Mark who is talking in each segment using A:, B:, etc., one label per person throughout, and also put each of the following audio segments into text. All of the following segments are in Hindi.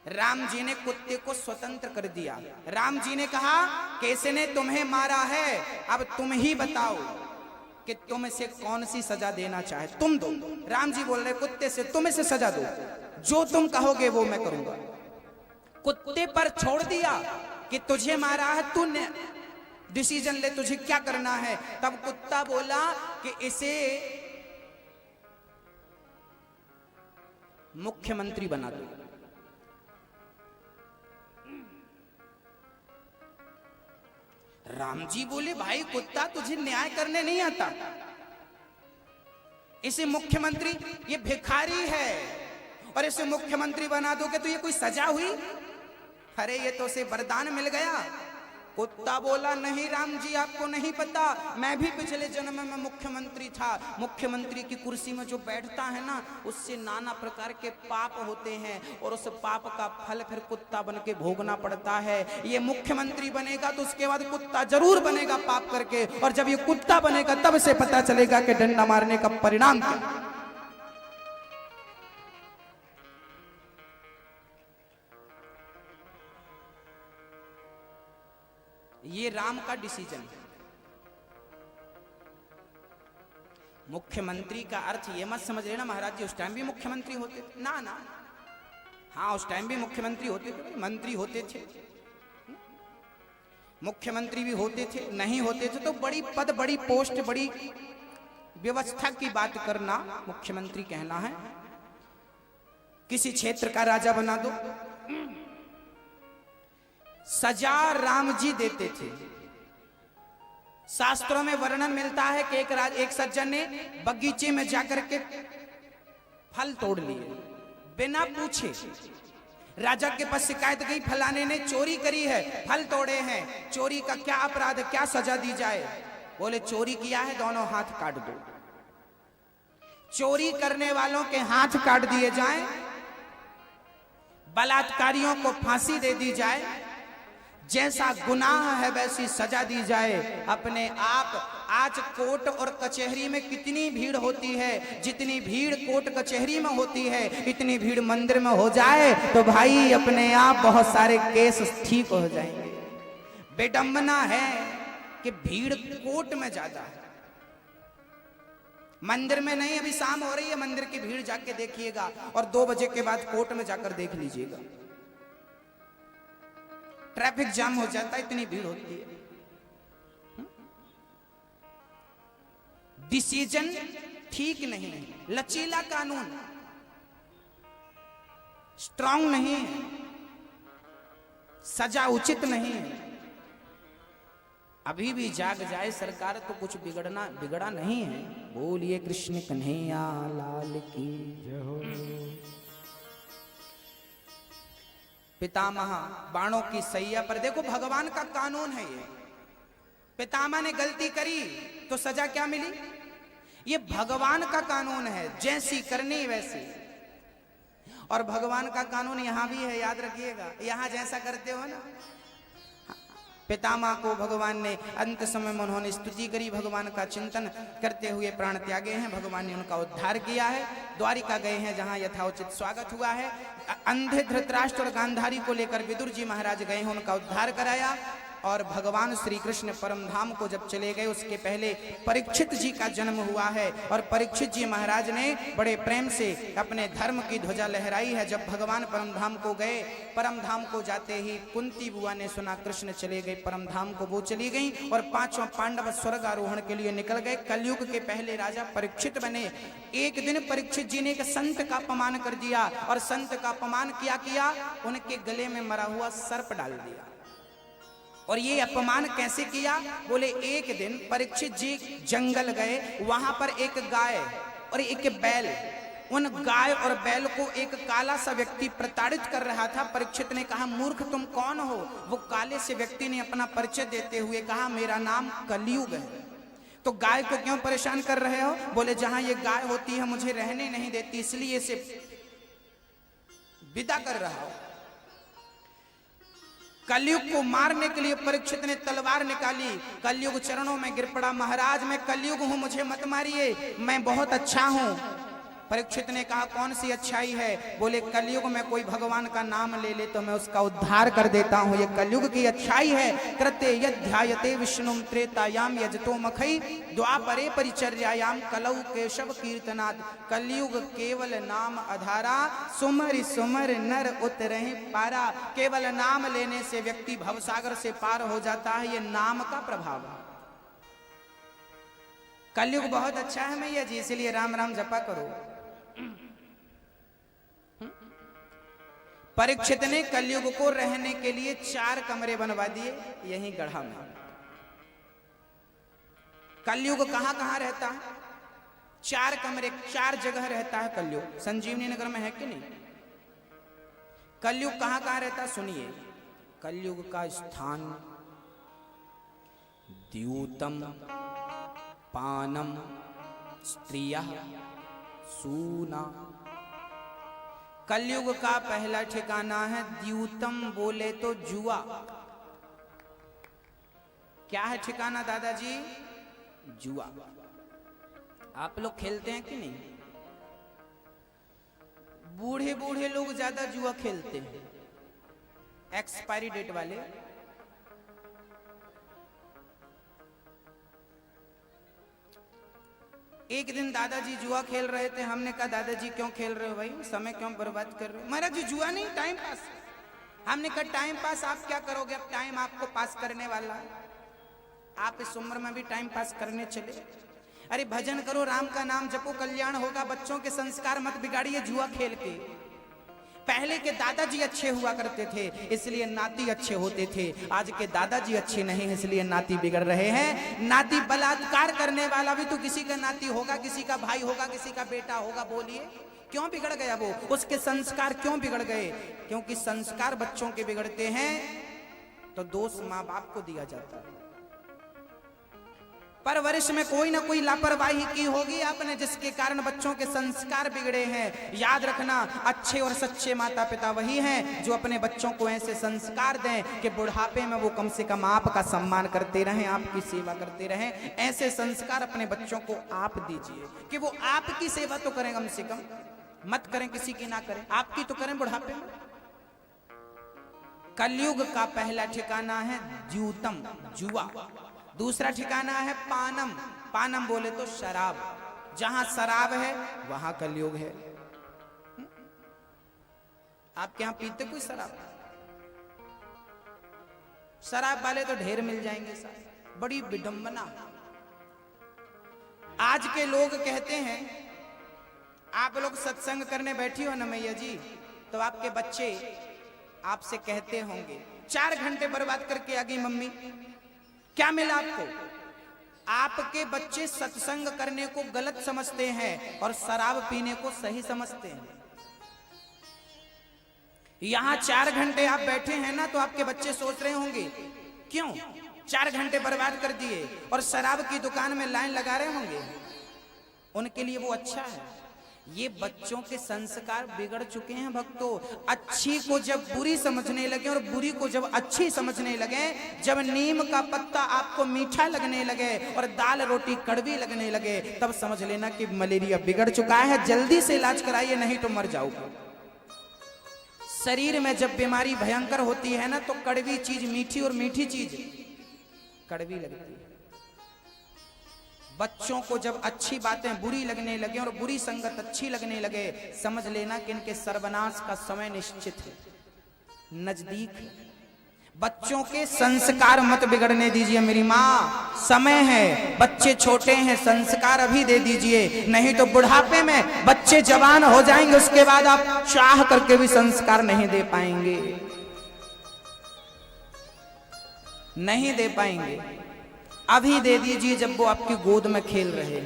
A: राम जी ने कुत्ते को स्वतंत्र कर दिया। राम जी ने कहा कि इसने तुम्हें मारा है, अब तुम ही बताओ कि तुम इसे कौन सी सजा देना चाहे, तुम दो। राम जी बोल रहे कुत्ते से, तुम इसे सजा दो, जो तुम कहोगे वो मैं करूंगा। कुत्ते पर छोड़ दिया कि तुझे मारा है, तू डिसीजन ले, तुझे क्या करना है। तब कुत्ता बोला कि इसे मुख्यमंत्री बना दो। राम जी बोले भाई कुत्ता तुझे न्याय करने नहीं आता, इसे मुख्यमंत्री, ये भिखारी है और इसे मुख्यमंत्री बना दोगे तो ये कोई सजा हुई? अरे ये तो उसे वरदान मिल गया। कुत्ता बोला नहीं राम जी आपको नहीं पता, मैं भी पिछले जन्म में मुख्यमंत्री था। मुख्यमंत्री की कुर्सी में जो बैठता है ना, उससे नाना प्रकार के पाप होते हैं और उस पाप का फल फिर कुत्ता बन के भोगना पड़ता है। ये मुख्यमंत्री बनेगा तो उसके बाद कुत्ता जरूर बनेगा पाप करके, और जब ये कुत्ता बनेगा तब से पता चलेगा कि डंडा मारने का परिणाम क्या। ये राम का डिसीजन है। मुख्यमंत्री का अर्थ ये मत समझ लेना महाराज जी उस टाइम भी मुख्यमंत्री होते थे, ना ना, हाँ उस टाइम भी मुख्यमंत्री होते थे, मंत्री होते थे, मुख्यमंत्री भी होते थे, नहीं होते थे तो बड़ी पद, बड़ी पोस्ट, बड़ी व्यवस्था की बात करना मुख्यमंत्री कहना है। किसी क्षेत्र का राजा बना दो। सजा राम जी देते थे। शास्त्रों में वर्णन मिलता है कि एक सज्जन ने बगीचे में जाकर के फल तोड़ लिए बिना पूछे। राजा के पास शिकायत गई फलाने ने चोरी करी है, फल तोड़े हैं, चोरी का क्या अपराध है, क्या सजा दी जाए? बोले चोरी किया है दोनों हाथ काट दो। चोरी करने वालों के हाथ काट दिए जाएं, बलात्कारियों को फांसी दे दी जाए, जैसा गुनाह है वैसी सजा दी जाए। अपने आप आज कोर्ट और कचहरी में कितनी भीड़ होती है, जितनी भीड़ कोर्ट कचहरी में होती है इतनी भीड़ मंदिर में हो जाए तो भाई अपने आप बहुत सारे केस ठीक हो जाएंगे। बेडंबना है कि भीड़ कोर्ट में ज्यादा है, मंदिर में नहीं। अभी शाम हो रही है, मंदिर की भीड़ जाके देखिएगा और 2 बजे के बाद कोर्ट में जाकर देख लीजिएगा, ट्रैफिक जाम हो जाता है, इतनी भीड़ होती है। डिसीजन ठीक नहीं है, लचीला कानून स्ट्रांग नहीं है, सजा उचित नहीं है। अभी भी जाग जाए सरकार तो कुछ बिगड़ा नहीं है। बोलिए कृष्ण कन्हैया लाल की जय हो। पितामह बाणों की सैया पर, देखो भगवान का कानून है ये। पितामह ने गलती करी तो सजा क्या मिली? ये भगवान का कानून है, जैसी करनी वैसी। और भगवान का कानून यहां भी है, याद रखिएगा। यहां जैसा करते हो ना, पितामह को भगवान ने अंत समय में उन्होंने स्तुति करी, भगवान का चिंतन करते हुए प्राण त्यागे हैं, भगवान ने उनका उद्धार किया है। द्वारिका गए हैं जहां यथाउचित स्वागत हुआ है। अंधे धृतराष्ट्र और गांधारी को लेकर विदुर जी महाराज गए हैं, उनका उद्धार कराया। और भगवान श्री कृष्ण परम धाम को जब चले गए उसके पहले परीक्षित जी का जन्म हुआ है और परीक्षित जी महाराज ने बड़े प्रेम से अपने धर्म की ध्वजा लहराई है। जब भगवान परम धाम को गए, परम धाम को जाते ही कुंती बुआ ने सुना कृष्ण चले गए परम धाम को, वो चली गई और 5 पांडव स्वर्ग आरोहण के लिए निकल गए। कलयुग के पहले राजा परीक्षित बने। एक दिन परीक्षित जी ने एक संत का अपमान कर दिया और संत का अपमान किया उनके गले में मरा हुआ सर्प डाल दिया। और ये अपमान कैसे किया? बोले एक दिन परीक्षित जी जंगल गए, वहां पर एक गाय और एक बैल, उन गाय और बैल को एक काला सा व्यक्ति प्रताड़ित कर रहा था। परीक्षित ने कहा मूर्ख तुम कौन हो? वो काले से व्यक्ति ने अपना परिचय देते हुए कहा मेरा नाम कलयुग है। तो गाय को क्यों परेशान कर रहे हो? बोले जहां ये गाय होती है मुझे रहने नहीं देती, इसलिए इसे विदा कर रहा हूं। कलयुग को मारने के लिए परीक्षित ने तलवार निकाली। कलयुग चरणों में गिर पड़ा, महाराज मैं कलयुग हूं, मुझे मत मारिए, मैं बहुत अच्छा हूं। परीक्षित ने कहा कौन सी अच्छाई है? बोले कलयुग में कोई भगवान का नाम ले ले तो मैं उसका उद्धार कर देता हूं, ये कलयुग की अच्छाई है। कृते यध्यायते विष्णुम त्रेतायाम यजतो मखई द्वापरे परिचर्यायाम कलौ केशव कीर्तनात्। कलयुग केवल नाम आधारा, सुमर सुमर नर उतरहि पारा। केवल नाम लेने से व्यक्ति भवसागर से पार हो जाता है, ये नाम का प्रभाव है। कलयुग बहुत अच्छा है मैया जी, इसलिए राम राम जपा करो। परीक्षित ने कलयुग को रहने के लिए 4 कमरे बनवा दिए यहीं गढ़ा में। कलयुग कहां कहां रहता है? 4 कमरे, 4 जगह रहता है कलयुग। संजीवनी नगर में है कि नहीं? कलयुग कहां कहां रहता? सुनिए, कलयुग का स्थान द्यूतम पानम स्त्रियः सूना। कलयुग का पहला ठिकाना है द्यूतम, बोले तो जुआ। क्या है ठिकाना दादाजी? जुआ। आप लोग खेलते हैं कि नहीं? बूढ़े बूढ़े लोग ज्यादा जुआ खेलते हैं, एक्सपायरी डेट वाले। एक दिन दादाजी जुआ खेल रहे थे। हमने कहा दादाजी क्यों खेल रहे हो भाई, समय क्यों बर्बाद कर रहे हो? महाराज जी जुआ नहीं, टाइम पास। हमने कहा टाइम पास आप क्या करोगे, अब टाइम आपको पास करने वाला है, आप इस उम्र में भी टाइम पास करने चले। अरे भजन करो, राम का नाम जपो, कल्याण होगा। बच्चों के संस्कार मत बिगाड़िए जुआ खेल के। पहले के दादाजी अच्छे हुआ करते थे इसलिए नाती अच्छे होते थे, आज के दादाजी अच्छे नहीं है इसलिए नाती बिगड़ रहे हैं। नाती बलात्कार करने वाला भी तो किसी का नाती होगा, किसी का भाई होगा, किसी का बेटा होगा। बोलिए क्यों बिगड़ गया वो? उसके संस्कार क्यों बिगड़ गए? क्योंकि संस्कार बच्चों के बिगड़ते हैं तो दोष माँ बाप को दिया जाता है। परवरिश में कोई ना कोई लापरवाही की होगी आपने, जिसके कारण बच्चों के संस्कार बिगड़े हैं। याद रखना, अच्छे और सच्चे माता पिता वही हैं जो अपने बच्चों को ऐसे संस्कार दें कि बुढ़ापे में वो कम से कम आपका सम्मान करते रहें, आपकी सेवा करते रहें। ऐसे संस्कार अपने बच्चों को आप दीजिए कि वो आपकी सेवा तो करें, कम से कम मत करें किसी की ना करें, आपकी तो करें बुढ़ापे में। कलयुग का पहला ठिकाना है द्यूतम, जुआ। दूसरा ठिकाना है पानम। पानम बोले तो शराब। जहां शराब है वहां कलयुग है। आपके यहां पीते कोई शराब? शराब वाले तो ढेर मिल जाएंगे साहब, बड़ी विडंबना। आज के लोग कहते हैं, आप लोग सत्संग करने बैठी हो ना मैया जी, तो आपके बच्चे आपसे कहते होंगे 4 घंटे बर्बाद करके आ गई मम्मी। क्या मिला आपको? आपके बच्चे सत्संग करने को गलत समझते हैं और शराब पीने को सही समझते हैं। यहां 4 घंटे आप बैठे हैं ना, तो आपके बच्चे सोच रहे होंगे क्यों 4 घंटे बर्बाद कर दिए, और शराब की दुकान में लाइन लगा रहे होंगे। उनके लिए वो अच्छा है। ये बच्चों के संस्कार बिगड़ चुके हैं भक्तों। अच्छी को जब बुरी समझने लगे और बुरी को जब अच्छी समझने लगे, जब नीम का पत्ता आपको मीठा लगने लगे और दाल रोटी कड़वी लगने लगे, तब समझ लेना कि मलेरिया बिगड़ चुका है। जल्दी से इलाज कराइए, नहीं तो मर जाओगे। शरीर में जब बीमारी भयंकर होती है ना, तो कड़वी चीज मीठी और मीठी चीज कड़वी लगती है। बच्चों को जब अच्छी बातें बुरी लगने लगे और बुरी संगत अच्छी लगने लगे, समझ लेना कि इनके सर्वनाश का समय निश्चित है, नजदीक है। बच्चों के संस्कार मत बिगड़ने दीजिए मेरी माँ, समय है, बच्चे छोटे हैं, संस्कार अभी दे दीजिए, नहीं तो बुढ़ापे में बच्चे जवान हो जाएंगे, उसके बाद आप चाह करके भी संस्कार नहीं दे पाएंगे, नहीं दे पाएंगे। अभी दे दीजिए जब वो आपकी गोद में खेल रहे।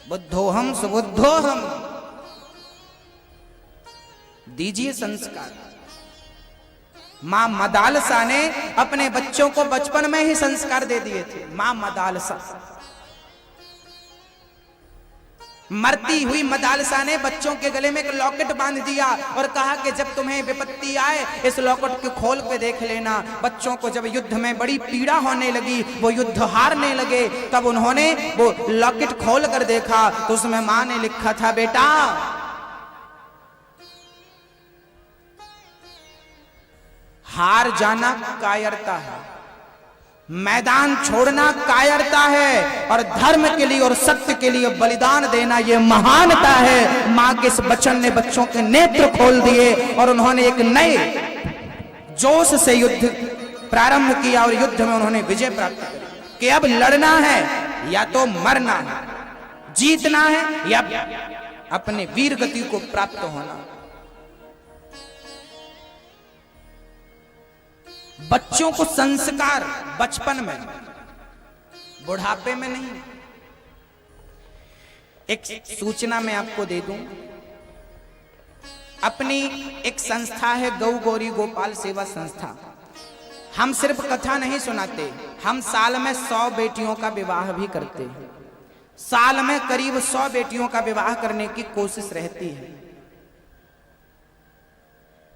A: बुद्धोहम सुबुद्धोहम, दीजिए संस्कार। मां मदालसा ने अपने बच्चों को बचपन में ही संस्कार दे दिए थे। मां मदालसा, मरती हुई मदालसा ने बच्चों के गले में एक लॉकेट बांध दिया और कहा कि जब तुम्हें विपत्ति आए इस लॉकेट को खोल के देख लेना। बच्चों को जब युद्ध में बड़ी पीड़ा होने लगी, वो युद्ध हारने लगे, तब उन्होंने वो लॉकेट खोल कर देखा तो उसमें मां ने लिखा था, बेटा हार जाना कायरता है, मैदान छोड़ना कायरता है, और धर्म के लिए और सत्य के लिए बलिदान देना ये महानता है। मां के इस वचन ने बच्चों के नेत्र खोल दिए और उन्होंने एक नए जोश से युद्ध प्रारंभ किया और युद्ध में उन्होंने विजय प्राप्त की कि अब लड़ना है या तो मरना है, जीतना है या अपने वीर गति को प्राप्त होना। बच्चों को संस्कार बचपन में, बुढ़ापे में नहीं। एक सूचना मैं आपको दे दूं, अपनी एक संस्था है गौ गौरी गोपाल सेवा संस्था। हम सिर्फ कथा नहीं सुनाते, हम साल में 100 बेटियों का विवाह भी करते हैं। साल में करीब 100 बेटियों का विवाह करने की कोशिश रहती है।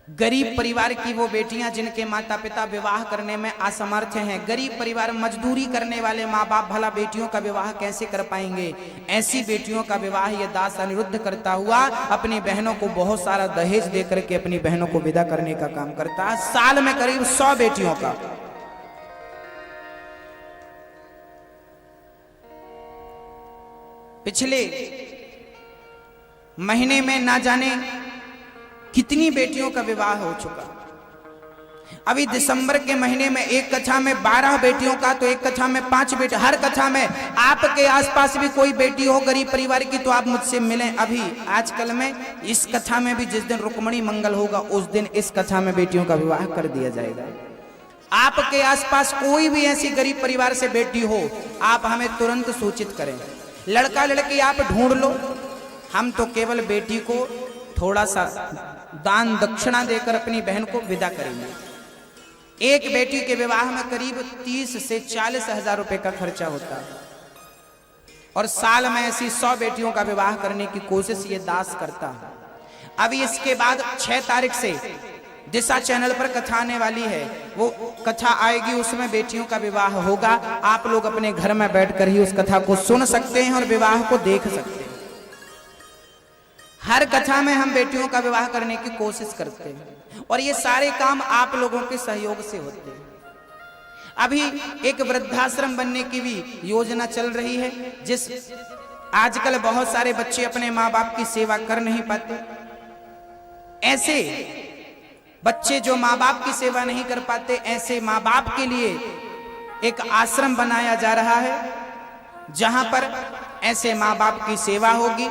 A: गरीब परिवार की वो बेटियां जिनके माता पिता विवाह करने में असमर्थ हैं, गरीब परिवार मजदूरी करने वाले माँ बाप भला बेटियों का विवाह कैसे कर पाएंगे? ऐसी बेटियों का विवाह ये दास अनिरुद्ध करता हुआ अपनी बहनों को बहुत सारा दहेज दे करके अपनी बहनों को विदा करने का काम करता है। साल में करीब 100 बेटियों का। पिछले महीने में ना जाने कितनी बेटियों का विवाह हो चुका। अभी दिसंबर के महीने में एक कथा में 12 बेटियों का, तो एक कथा में 5 बेटे। हर कथा में आपके आसपास भी कोई बेटी हो गरीब परिवार की तो आप मुझसे मिलें। अभी आजकल में इस कथा में भी जिस दिन रुक्मणी मंगल होगा उस दिन इस कथा में बेटियों का विवाह कर दिया जाएगा। आपके आसपास कोई भी ऐसी गरीब परिवार से बेटी हो, आप हमें तुरंत सूचित करें। लड़का लड़की आप ढूंढ लो, हम तो केवल बेटी को थोड़ा सा दान दक्षिणा देकर अपनी बहन को विदा करेंगे। एक बेटी के विवाह में करीब 30 से 40 हजार रुपए का खर्चा होता है और साल में ऐसी 100 बेटियों का विवाह करने की कोशिश ये दास करता है। अभी इसके बाद 6 तारीख से दिशा चैनल पर कथा आने वाली है, वो कथा आएगी, उसमें बेटियों का विवाह होगा। आप लोग अपने घर में बैठकर ही उस कथा को सुन सकते हैं और विवाह को देख सकते हैं। हर कथा में हम बेटियों का विवाह करने की कोशिश करते हैं और ये सारे काम आप लोगों के सहयोग से होते हैं। अभी एक वृद्धाश्रम बनने की भी योजना चल रही है, जिस आजकल बहुत सारे बच्चे अपने माँ बाप की सेवा कर नहीं पाते। ऐसे बच्चे जो माँ बाप की सेवा नहीं कर पाते, ऐसे माँ बाप के लिए एक आश्रम बनाया जा रहा है जहां पर ऐसे माँ बाप की सेवा होगी,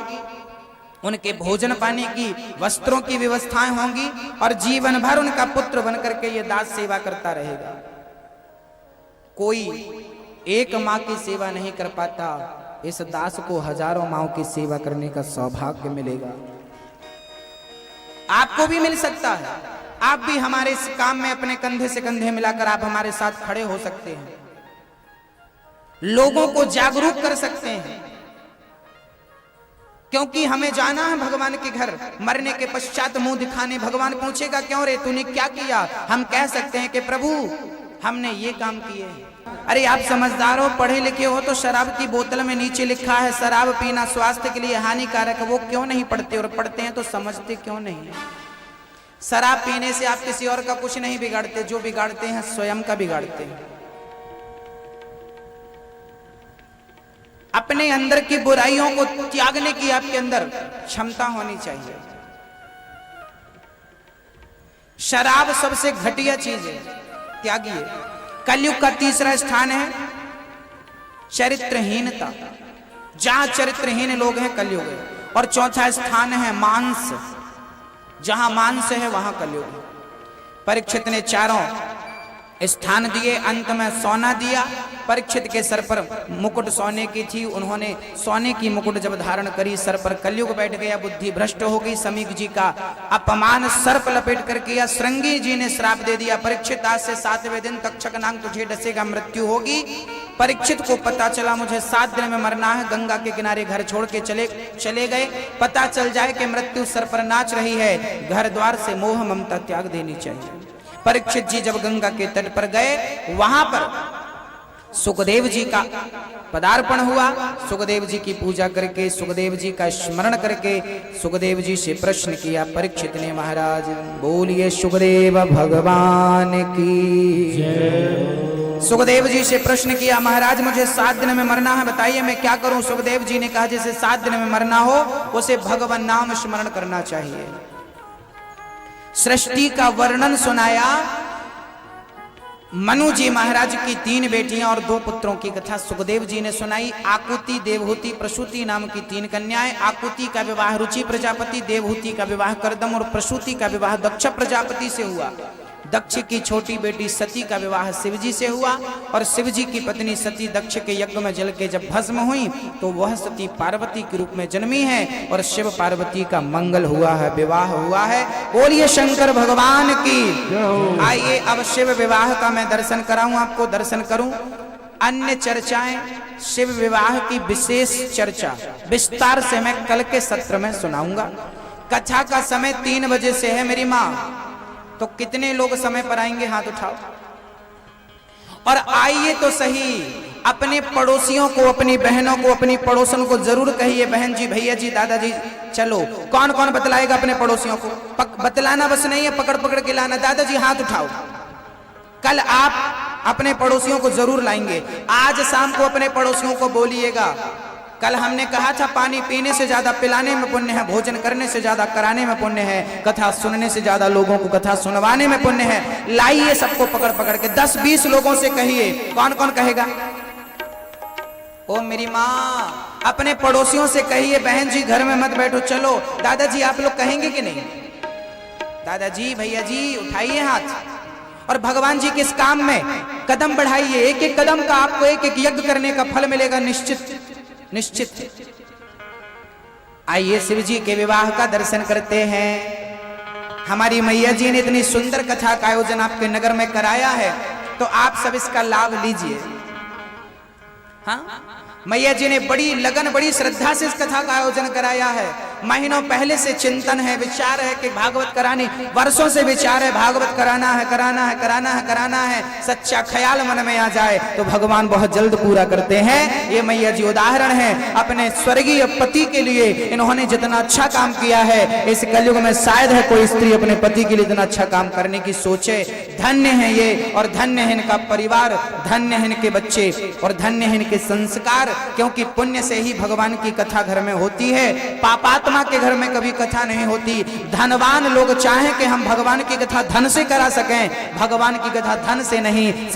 A: उनके भोजन पानी की, वस्त्रों की व्यवस्थाएं होंगी और जीवन भर उनका पुत्र बनकर के ये दास सेवा करता रहेगा। कोई एक माँ की सेवा नहीं कर पाता, इस दास को हजारों माँओं की सेवा करने का सौभाग्य मिलेगा। आपको भी मिल सकता है, आप भी हमारे इस काम में अपने कंधे से कंधे मिलाकर आप हमारे साथ खड़े हो सकते हैं, लोगों को जागरूक कर सकते हैं। क्योंकि हमें जाना है भगवान के घर, मरने के पश्चात मुंह दिखाने भगवान पूछेगा क्यों रे तूने क्या किया? हम कह सकते हैं कि प्रभु हमने ये काम किए। अरे आप समझदार हो, पढ़े लिखे हो तो शराब की बोतल में नीचे लिखा है शराब पीना स्वास्थ्य के लिए हानिकारक है, वो क्यों नहीं पढ़ते? और पढ़ते हैं तो समझते क्यों नहीं? शराब पीने से आप किसी और का कुछ नहीं बिगाड़ते, जो बिगाड़ते हैं स्वयं का बिगाड़ते हैं। अपने अंदर की बुराइयों को त्यागने की आपके अंदर क्षमता होनी चाहिए। शराब सबसे घटिया चीज है, त्यागिए। कलयुग का तीसरा स्थान है चरित्रहीनता, जहां चरित्रहीन लोग हैं कलयुग है। और चौथा स्थान है मांस, जहां मांस है वहां कलयुग है। परीक्षित ने चारों स्थान दिए, अंत में सोना दिया। परीक्षित के सर पर मुकुट सोने की थी, उन्होंने सोने की मुकुट जब धारण करी, सर पर कलयुग बैठ गया, बुद्धि भ्रष्ट हो गई। समीक जी का अपमान सर्प लपेट कर किया। श्रृंगी जी ने श्राप दे दिया, परीक्षित आज से 7वें दिन तक्षक नाग तुझे डसेगा, मृत्यु होगी। परीक्षित को पता चला मुझे 7 दिन में मरना है, गंगा के किनारे घर छोड़ के चले गए। पता चल जाए कि मृत्यु सर पर नाच रही है, घर द्वार से मोह ममता त्याग देनी चाहिए। परीक्षित जी जब गंगा के तट पर गए, वहां पर सुखदेव जी का पदार्पण हुआ। सुखदेव जी की पूजा करके, सुखदेव जी का स्मरण करके सुखदेव जी से प्रश्न किया। परीक्षित ने महाराज बोलिए सुखदेव भगवान की। सुखदेव जी से प्रश्न किया, महाराज मुझे 7 दिन में मरना है, बताइए मैं क्या करूं। सुखदेव जी ने कहा जैसे 7 दिन में मरना हो उसे भगवान नाम स्मरण करना चाहिए। सृष्टि का वर्णन सुनाया। मनु जी महाराज की 3 बेटियां और 2 पुत्रों की कथा सुखदेव जी ने सुनाई। आकुति, देवहूति, प्रसूति नाम की 3 कन्याएं। आकुति का विवाह रुचि प्रजापति, देवहूति का विवाह करदम और प्रसूति का विवाह दक्ष प्रजापति से हुआ। दक्ष की छोटी बेटी सती का विवाह शिवजी से हुआ और शिवजी की पत्नी सती दक्ष के यज्ञ में जल के जब भस्म हुई तो वह सती पार्वती के रूप में जन्मी है और शिव पार्वती का मंगल हुआ है, विवाह हुआ है। बोलिए शंकर भगवान की। आइए अब शिव विवाह का मैं दर्शन कराऊं, आपको दर्शन करूं। अन्य चर्चाएं, शिव विवाह की विशेष चर्चा विस्तार से मैं कल के सत्र में सुनाऊंगा। कथा का समय 3 बजे से है मेरी माँ, तो कितने लोग समय पर आएंगे हाथ उठाओ। और आइए तो सही, अपने पड़ोसियों को, अपनी बहनों को, अपनी पड़ोसन को जरूर कहिए बहन जी, भैया जी, दादाजी चलो। कौन कौन बतलाएगा अपने पड़ोसियों को? बतलाना बस नहीं है, पकड़ पकड़ के लाना। दादाजी हाथ उठाओ। कल आप अपने पड़ोसियों को जरूर लाएंगे। आज शाम को अपने पड़ोसियों को बोलिएगा, कल हमने कहा था पानी पीने से ज्यादा पिलाने में पुण्य है, भोजन करने से ज्यादा कराने में पुण्य है, कथा सुनने से ज्यादा लोगों को कथा सुनवाने में पुण्य है। लाइए सबको पकड़ पकड़ के 10-20 लोगों से कहिए। कौन कौन कहेगा? ओ मेरी माँ, अपने पड़ोसियों से कहिए बहन जी घर में मत बैठो, चलो। दादाजी आप लोग कहेंगे कि नहीं? दादाजी, भैया जी उठाइए हाथ और भगवान जी के इस काम में कदम बढ़ाइए। एक एक कदम का आपको एक एक यज्ञ करने का फल मिलेगा, निश्चित निश्चित। आइए शिव जी के विवाह का दर्शन करते हैं। हमारी मैया जी ने इतनी सुंदर कथा का आयोजन आपके नगर में कराया है, तो आप सब इसका लाभ लीजिए। हाँ, मैया जी ने बड़ी लगन, बड़ी श्रद्धा से इस कथा का आयोजन कराया है। महीनों पहले से चिंतन है, विचार है कि भागवत करानी, वर्षों से विचार है भागवत कराना है, कराना है, कराना है, कराना है। सच्चा ख्याल मन में आ जाए तो भगवान बहुत जल्द पूरा करते हैं। ये मैया जी उदाहरण है। अपने स्वर्गीय पति के लिए इन्होंने जितना अच्छा काम किया है, इस कलयुग में शायद है कोई स्त्री अपने पति के लिए इतना अच्छा काम करने की सोचे। धन्य है ये, और धन्य है इनका परिवार, धन्य है इनके बच्चे, और धन्य है इनके संस्कार, क्योंकि पुण्य से ही भगवान की कथा घर में होती है। पापात्मा के घर में कभी कथा नहीं होती। धनवान लोग चाहें कि हम भगवान की कथा धन से करा सकें, भगवान की कथा धन से नहीं।